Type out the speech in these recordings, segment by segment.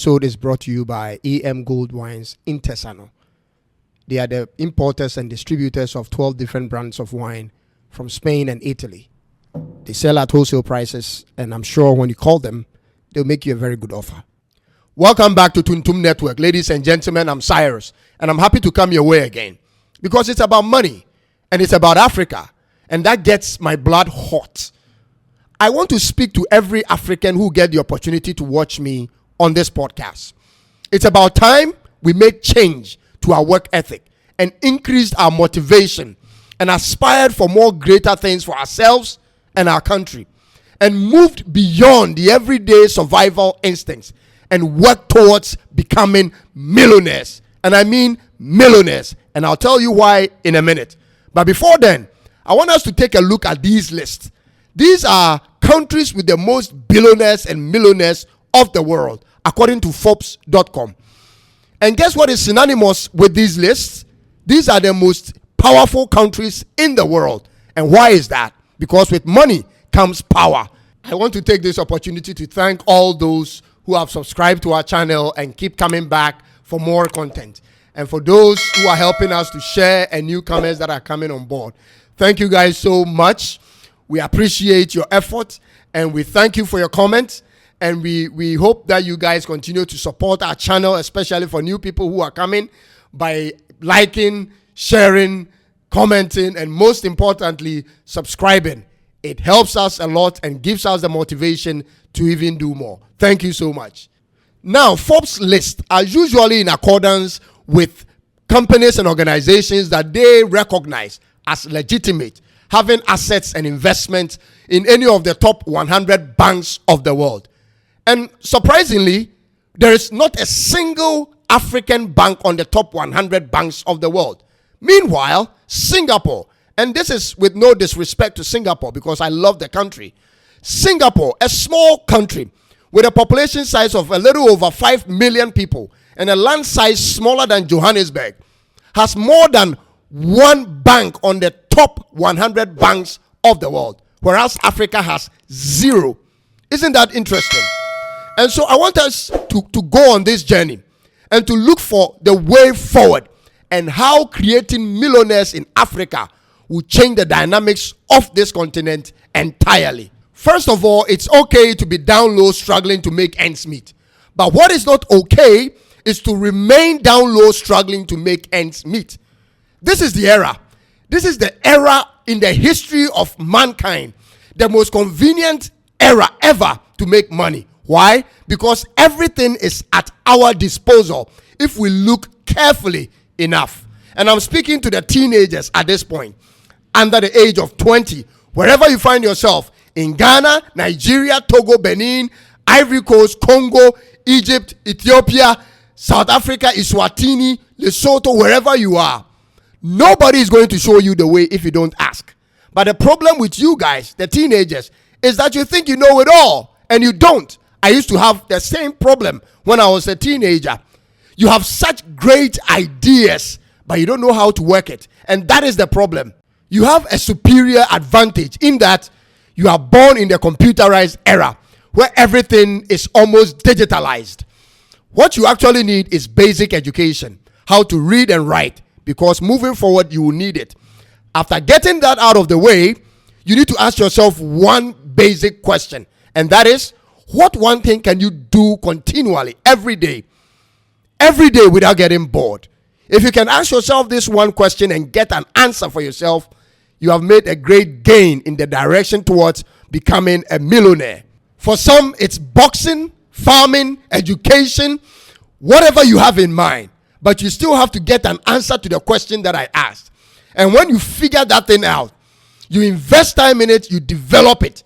episode is brought to you by EM Gold Wines Intesano. They are the importers and distributors of 12 different brands of wine from Spain and Italy. They sell at wholesale prices, and I'm sure when you call them, they'll make you a very good offer. Welcome back to Tuntum Network. Ladies and gentlemen, I'm Cyrus, and I'm happy to come your way again because it's about money and it's about Africa, and that gets my blood hot. I want to speak to every African who get the opportunity to watch me on this podcast. It's about time we make change to our work ethic and increased our motivation and aspired for more greater things for ourselves and our country, and moved beyond the everyday survival instincts and work towards becoming millionaires. And I mean millionaires. And I'll tell you why in a minute. But before then, I want us to take a look at these lists. These are countries with the most billionaires and millionaires of the world, according to Forbes.com. And guess what is synonymous with these lists? These are the most powerful countries in the world. And why is that? Because with money comes power. I want to take this opportunity to thank all those who have subscribed to our channel and keep coming back for more content. And for those who are helping us to share and newcomers that are coming on board. Thank you guys so much. We appreciate your effort and we thank you for your comments. And we hope that you guys continue to support our channel, especially for new people who are coming, by liking, sharing, commenting, and most importantly, subscribing. It helps us a lot and gives us the motivation to even do more. Thank you so much. Now, Forbes lists are usually in accordance with companies and organizations that they recognize as legitimate, having assets and investments in any of the top 100 banks of the world. And surprisingly, there is not a single African bank on the top 100 banks of the world. Meanwhile, Singapore, and this is with no disrespect to Singapore because I love the country. Singapore, a small country with a population size of a little over 5 million people and a land size smaller than Johannesburg, has more than one bank on the top 100 banks of the world, whereas Africa has zero. Isn't that interesting? And so I want us to go on this journey and to look for the way forward and how creating millionaires in Africa will change the dynamics of this continent entirely. First of all, it's okay to be down low struggling to make ends meet. But what is not okay is to remain down low struggling to make ends meet. This is the era. This is the era in the history of mankind, the most convenient era ever to make money. Why? Because everything is at our disposal if we look carefully enough. And I'm speaking to the teenagers at this point, under the age of 20, wherever you find yourself, in Ghana, Nigeria, Togo, Benin, Ivory Coast, Congo, Egypt, Ethiopia, South Africa, Eswatini, Lesotho, wherever you are. Nobody is going to show you the way if you don't ask. But the problem with you guys, the teenagers, is that you think you know it all, and you don't. I used to have the same problem when I was a teenager. You have such great ideas, but you don't know how to work it. And that is the problem. You have a superior advantage in that you are born in the computerized era where everything is almost digitalized. What you actually need is basic education, how to read and write, because moving forward, you will need it. After getting that out of the way, you need to ask yourself one basic question, and that is, what one thing can you do continually every day without getting bored? If you can ask yourself this one question and get an answer for yourself, you have made a great gain in the direction towards becoming a millionaire. For some, it's boxing, farming, education, whatever you have in mind. But you still have to get an answer to the question that I asked. And when you figure that thing out, you invest time in it, you develop it.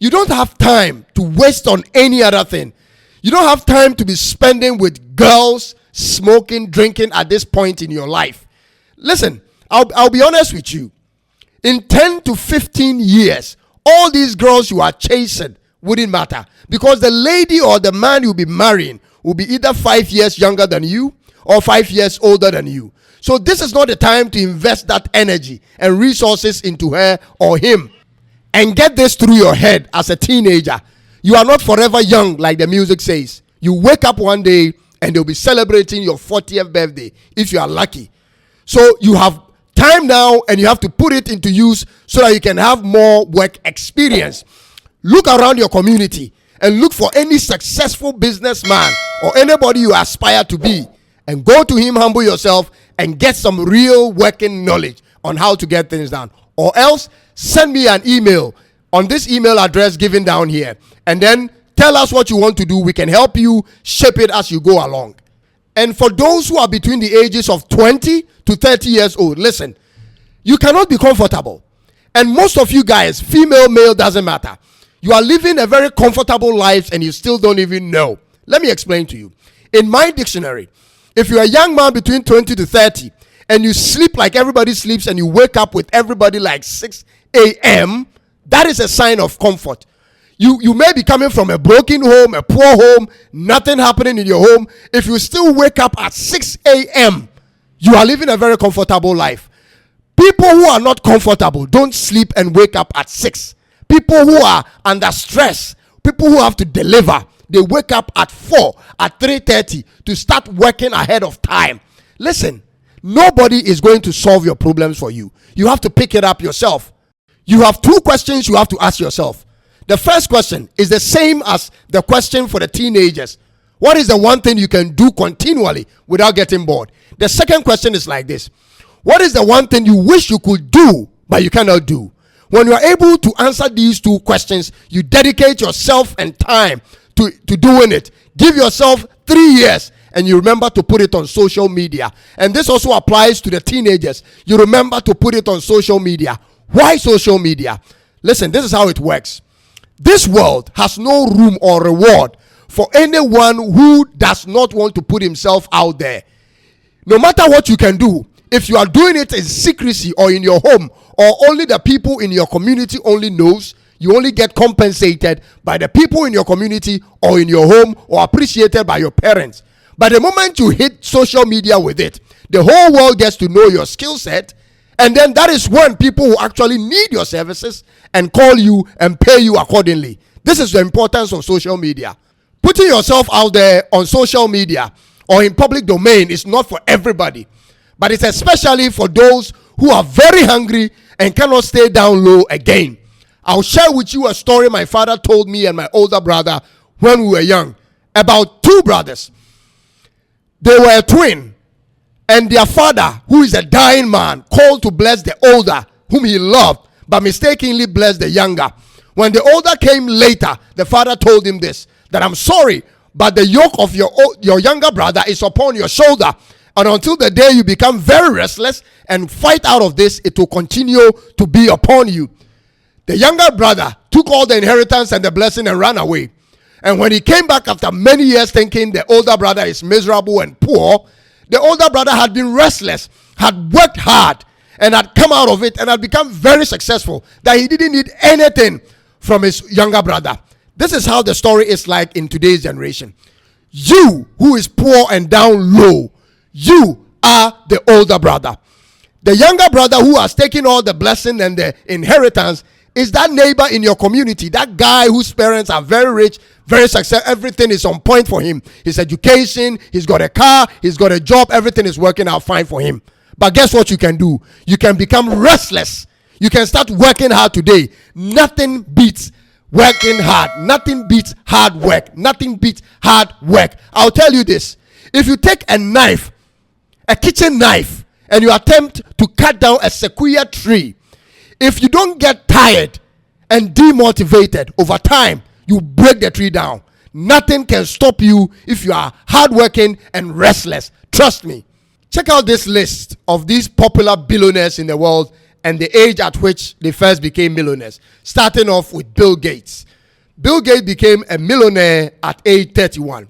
You don't have time to waste on any other thing. You don't have time to be spending with girls, smoking, drinking at this point in your life. Listen, I'll be honest with you. In 10 to 15 years, all these girls you are chasing wouldn't matter, because the lady or the man you'll be marrying will be either 5 years younger than you or 5 years older than you. So this is not the time to invest that energy and resources into her or him. And get this through your head as a teenager. You are not forever young like the music says. You wake up one day and they'll be celebrating your 40th birthday if you are lucky. So you have time now and you have to put it into use so that you can have more work experience. Look around your community and look for any successful businessman or anybody you aspire to be, and go to him, humble yourself, and get some real working knowledge on how to get things done. Or else send me an email on this email address given down here, and then tell us what you want to do. We can help you shape it as you go along. And for those who are between the ages of 20 to 30 years old, listen, you cannot be comfortable. And most of you guys, female, male, doesn't matter. You are living a very comfortable life and you still don't even know. Let me explain to you. In my dictionary, if you're a young man between 20 to 30 and you sleep like everybody sleeps and you wake up with everybody like 6 a.m., that is a sign of comfort. You may be coming from a broken home, a poor home, nothing happening in your home. If you still wake up at 6 a.m., you are living a very comfortable life. People who are not comfortable don't sleep and wake up at 6. People who are under stress, people who have to deliver, they wake up at 4, at 3:30 to start working ahead of time. Listen, nobody is going to solve your problems for you. You have to pick it up yourself. You have 2 questions you have to ask yourself. The first question is the same as the question for the teenagers. What is the one thing you can do continually without getting bored? The second question is like this. What is the one thing you wish you could do but you cannot do? When you are able to answer these 2 questions, you dedicate yourself and time to doing it. Give yourself 3 years and you remember to put it on social media. And this also applies to the teenagers. You remember to put it on social media. Why social media? Listen, this is how it works. This world has no room or reward for anyone who does not want to put himself out there. No matter what you can do, if you are doing it in secrecy or in your home, or only the people in your community only knows, you only get compensated by the people in your community or in your home, or appreciated by your parents. But the moment you hit social media with it, the whole world gets to know your skill set, and then that is when people who actually need your services and call you and pay you accordingly. This is the importance of social media. Putting yourself out there on social media or in public domain is not for everybody, but it's especially for those who are very hungry and cannot stay down low again. I'll share with you a story my father told me and my older brother when we were young about 2 brothers. They were a twin, and their father, who is a dying man, called to bless the older, whom he loved, but mistakenly blessed the younger. When the older came later, the father told him this, that I'm sorry, but the yoke of your younger brother is upon your shoulder. And until the day you become very restless and fight out of this, it will continue to be upon you. The younger brother took all the inheritance and the blessing and ran away. And when he came back after many years thinking the older brother is miserable and poor, the older brother had been restless, had worked hard, and had come out of it and had become very successful, that he didn't need anything from his younger brother. This is how the story is like in today's generation. You who is poor and down low, you are the older brother. The younger brother who has taken all the blessing and the inheritance is that neighbor in your community, that guy whose parents are very rich, very successful, everything is on point for him. His education, he's got a car, he's got a job, everything is working out fine for him. But guess what you can do? You can become restless. You can start working hard today. Nothing beats working hard. Nothing beats hard work. Nothing beats hard work. I'll tell you this. If you take a knife, a kitchen knife, and you attempt to cut down a SEQUOIA tree, if you don't get tired and demotivated over time, you break the tree down. Nothing can stop you if you are hardworking and restless. Trust me. Check out this list of these popular billionaires in the world and the age at which they first became millionaires. Starting off with Bill Gates. Bill Gates became a millionaire at age 31.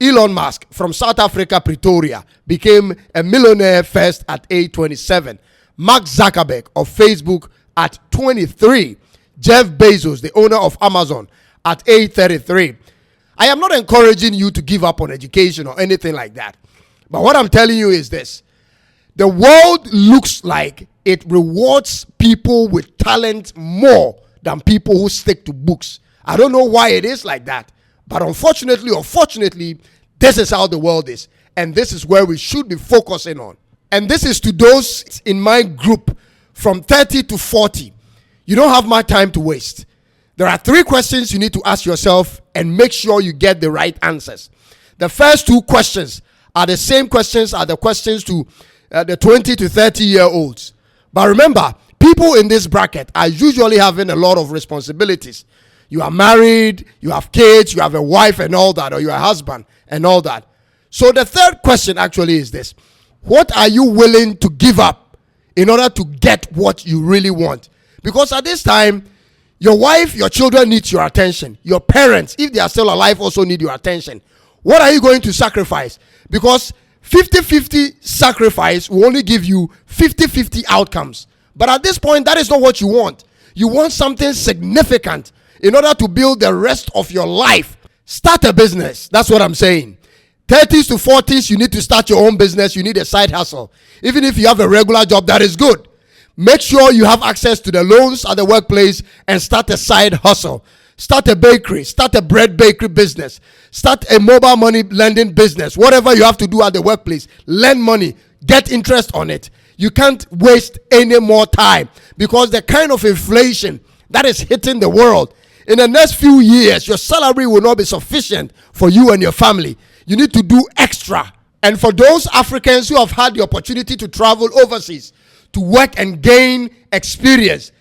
Elon Musk from South Africa, Pretoria, became a millionaire first at age 27. Mark Zuckerberg of Facebook at 23. Jeff Bezos, the owner of Amazon, at age 33. I am not encouraging you to give up on education or anything like that. But what I'm telling you is this. The world looks like it rewards people with talent more than people who stick to books. I don't know why it is like that, But unfortunately or fortunately, this is how the world is. And this is where we should be focusing on. And this is to those in my group from 30 to 40. You don't have much time to waste. There are 3 questions you need to ask yourself and make sure you get the right answers. The first 2 questions are the same questions as the questions to the 20 to 30-year-olds. But remember, people in this bracket are usually having a lot of responsibilities. You are married, you have kids, you have a wife and all that, or you are a husband and all that. So the third question actually is this: what are you willing to give up in order to get what you really want? Because at this time, your wife, your children need your attention. Your parents, if they are still alive, also need your attention. What are you going to sacrifice? Because 50-50 sacrifice will only give you 50-50 outcomes. But at this point, that is not what you want. You want something significant in order to build the rest of your life. Start a business. That's what I'm saying. 30s to 40s, you need to start your own business. You need a side hustle. Even if you have a regular job, that is good. Make sure you have access to the loans at the workplace and start a side hustle. Start a bakery. Start a bread bakery business. Start a mobile money lending business. Whatever you have to do at the workplace, lend money. Get interest on it. You can't waste any more time, because the kind of inflation that is hitting the world, in the next few years, your salary will not be sufficient for you and your family. You need to do extra. And for those Africans who have had the opportunity to travel overseas to work and gain experience,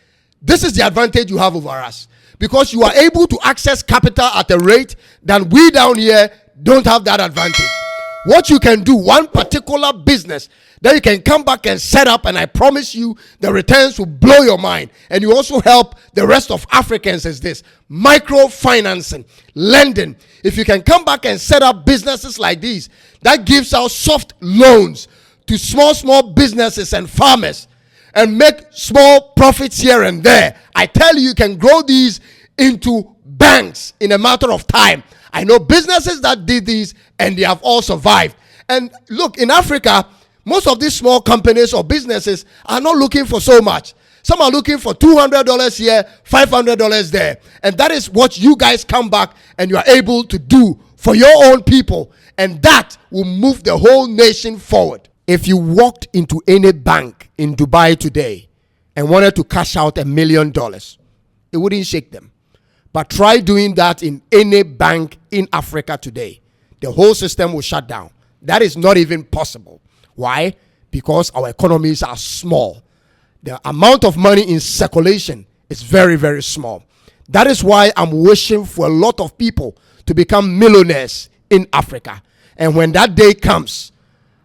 this is the advantage you have over us, because you are able to access capital at a rate that we down here don't have that advantage. What you can do, one particular business that you can come back and set up, and I promise you the returns will blow your mind, and you also help the rest of Africans, is this: microfinancing, lending. If you can come back and set up businesses like these, that gives out soft loans to small businesses and farmers and make small profits here and there. I tell you, you can grow these into banks in a matter of time. I know businesses that did these and they have all survived. And look, in Africa, most of these small companies or businesses are not looking for so much. Some are looking for $200 here, $500 there. And that is what you guys come back and you are able to do for your own people. And that will move the whole nation forward. If you walked into any bank in Dubai today and wanted to cash out $1 million, it wouldn't shake them. But try doing that in any bank in Africa today. The whole system will shut down. That is not even possible. Why? Because our economies are small. The amount of money in circulation is very, very small. That is why I'm wishing for a lot of people to become millionaires in Africa. And when that day comes,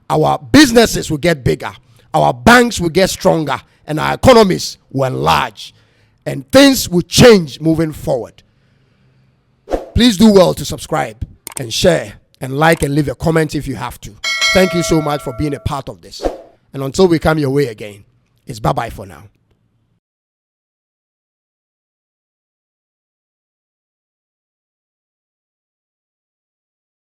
our businesses will get bigger, our banks will get stronger, and our economies will enlarge. And things will change moving forward. Please do well to subscribe and share and like and leave a comment if you have to. Thank you so much for being a part of this. And until we come your way again, it's bye-bye for now.